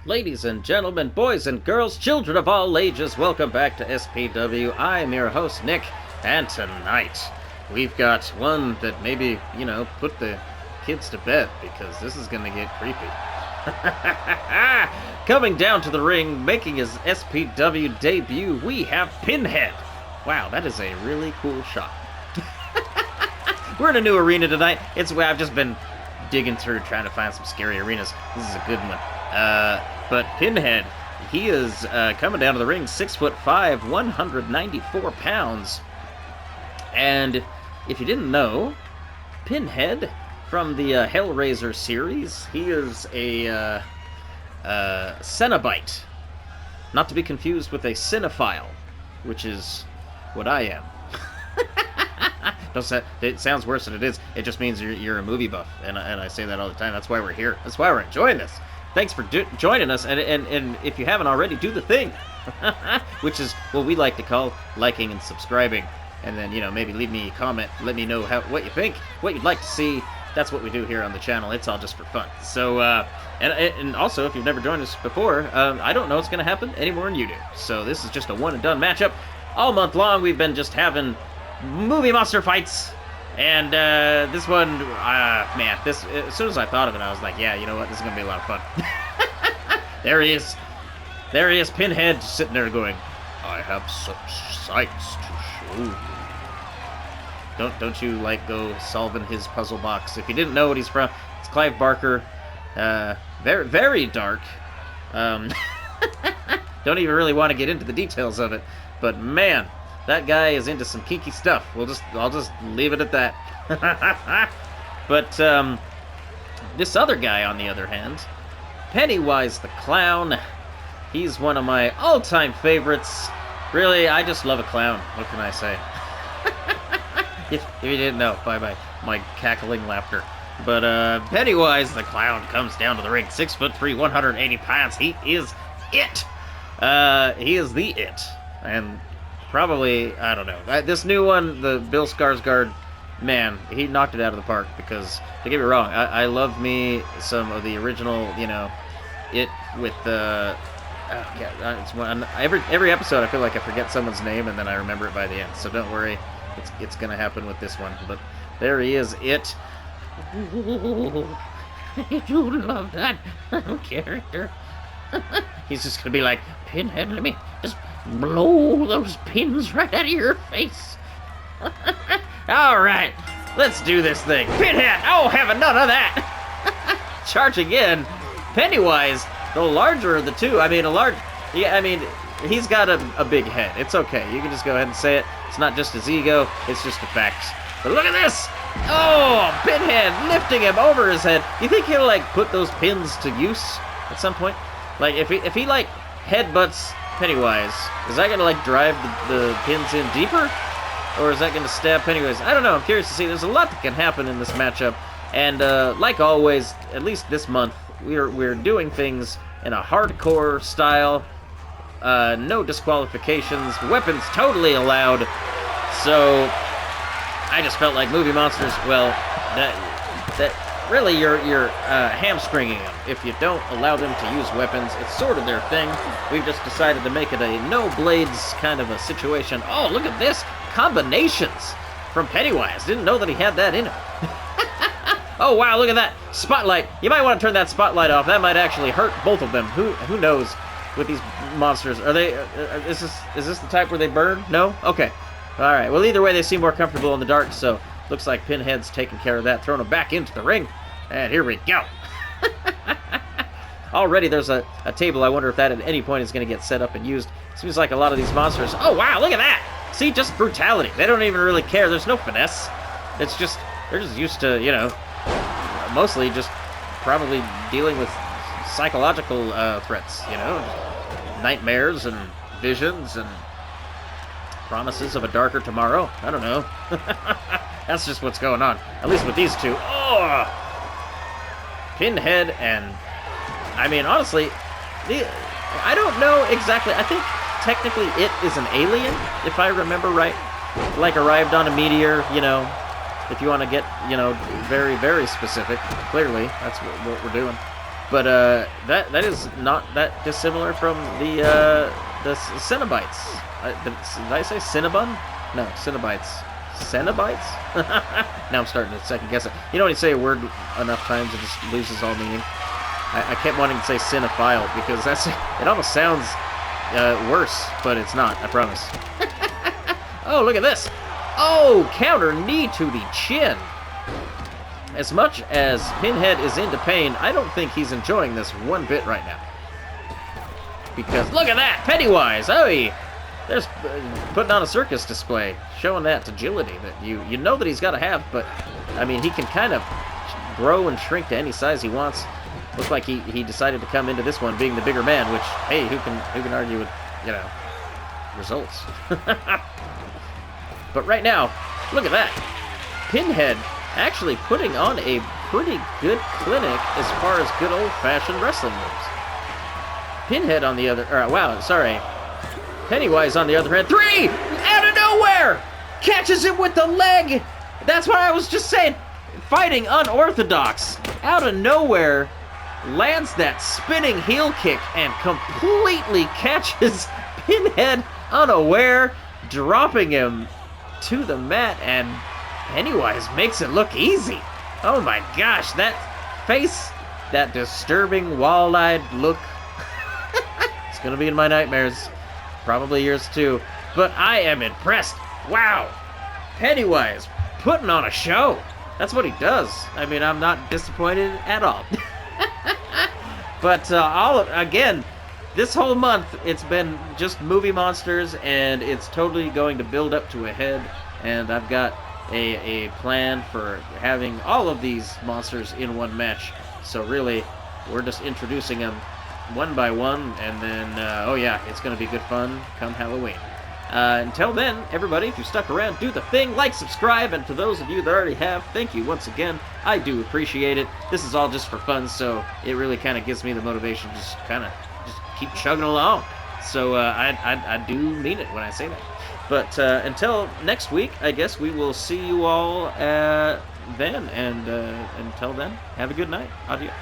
Ladies and gentlemen, boys and girls, children of all ages, welcome back to SPW. I'm your host, Nick, and tonight we've got one that maybe, put the kids to bed because this is gonna get creepy. Coming down to the ring, making his SPW debut, we have Pinhead. Wow, that is a really cool shot. We're in a new arena tonight. I've just been digging through trying to find some scary arenas. This is a good one. But Pinhead, he is coming down to the ring, 6'5", 194 pounds. And if you didn't know, Pinhead from the Hellraiser series, he is a Cenobite. Not to be confused with a cinephile, which is what I am. It sounds worse than it is. It just means you're a movie buff, and I say that all the time. That's why we're here. That's why we're enjoying this. Thanks for joining us, and if you haven't already, do the thing, which is what we like to call liking and subscribing, and then maybe leave me a comment, let me know what you think, what you'd like to see. That's what we do here on the channel. It's all just for fun. So and also, if you've never joined us before, I don't know what's going to happen any more than you do. So this is just a one and done matchup. All month long, we've been just having movie monster fights. And this one, man, as soon as I thought of it, I was like, yeah, you know what, this is going to be a lot of fun. There he is. There he is, Pinhead, just sitting there going, I have such sights to show you. Don't you, go solving his puzzle box. If you didn't know what he's from, it's Clive Barker. Very, very dark. Don't even really want to get into the details of it. But, man, that guy is into some kinky stuff. I'll just leave it at that. But this other guy, on the other hand, Pennywise the Clown, he's one of my all-time favorites. Really, I just love a clown. What can I say? if you didn't know by my cackling laughter. But Pennywise the Clown comes down to the ring, 6'3", 180 pounds. He is it. He is the it. And probably, I don't know. This new one, the Bill Skarsgård, man, he knocked it out of the park because, don't get me wrong, I love me some of the original, it with the... it's one, every episode I feel like I forget someone's name and then I remember it by the end. So don't worry, it's going to happen with this one. But there he is, it. Ooh, I do love that character. He's just going to be like, Pinhead, let me just blow those pins right out of your face. All right, let's do this thing. Pinhead, oh, heaven, none of that. Charging in, Pennywise, the larger of the two. He's got a big head. It's okay. You can just go ahead and say it. It's not just his ego. It's just the facts. But look at this. Oh, Pinhead lifting him over his head. You think he'll, put those pins to use at some point? If he headbutts Pennywise, is that gonna drive the pins in deeper, or is that gonna stab Pennywise? I don't know. I'm curious to see. There's a lot that can happen in this matchup, and like always, at least this month, we're doing things in a hardcore style. No disqualifications, weapons totally allowed. So I just felt like movie monsters. Well, that really you're hamstringing them if you don't allow them to use weapons. It's sort of their thing. We've just decided to make it a no blades kind of a situation. Oh, look at this, combinations from Pennywise. Didn't know that he had that in him. Oh wow, look at that spotlight. You might want to turn that spotlight off. That might actually hurt both of them. Who knows with these monsters? Are they is this the type where they burn? No? Okay. All right. Well, either way, they seem more comfortable in the dark, so looks like Pinhead's taking care of that, throwing him back into the ring. And here we go. Already there's a table. I wonder if that at any point is going to get set up and used. Seems like a lot of these monsters... Oh, wow, look at that. See, just brutality. They don't even really care. There's no finesse. It's just... They're just used to, mostly just probably dealing with psychological threats, nightmares and visions and promises of a darker tomorrow. I don't know. That's just what's going on. At least with these two. Oh! Pinhead and... honestly, I don't know exactly. I think technically it is an alien, if I remember right. Arrived on a meteor, if you want to get, very, very specific. Clearly, that's what we're doing. But that is not that dissimilar from the Cenobites. Did I say Cinnabon? No, Cenobites. Cenobites? Now I'm starting to second guess it. You know when you say a word enough times it just loses all meaning? I kept wanting to say cinephile because it almost sounds worse, but it's not, I promise. Oh, look at this. Oh, counter knee to the chin. As much as Pinhead is into pain, I don't think he's enjoying this one bit right now. Because, look at that! Pennywise! Oh, there's putting on a circus display, showing that agility that you know that he's got to have, but, I mean, he can kind of grow and shrink to any size he wants. Looks like he decided to come into this one being the bigger man, which, hey, who can argue with, you know, results? But right now, look at that. Pinhead actually putting on a pretty good clinic as far as good old-fashioned wrestling moves. Pinhead on the other... Pennywise on the other hand. 3! Out of nowhere! Catches him with the leg! That's what I was just saying. Fighting unorthodox. Out of nowhere, lands that spinning heel kick and completely catches Pinhead unaware, dropping him to the mat, and Pennywise makes it look easy. Oh my gosh, that face, that disturbing wall-eyed look. It's gonna be in my nightmares. Probably yours too. But I am impressed. Wow. Pennywise putting on a show. That's what he does. I mean, I'm not disappointed at all. But again, this whole month, it's been just movie monsters, and it's totally going to build up to a head. And I've got a plan for having all of these monsters in one match. So really, we're just introducing them one by one, and then, oh yeah, it's going to be good fun come Halloween. Until then, everybody, if you stuck around, do the thing, like, subscribe, and for those of you that already have, thank you once again. I do appreciate it. This is all just for fun, so it really kind of gives me the motivation to just kind of just keep chugging along. So I do mean it when I say that. But until next week, I guess we will see you all then, and until then, have a good night. Adios.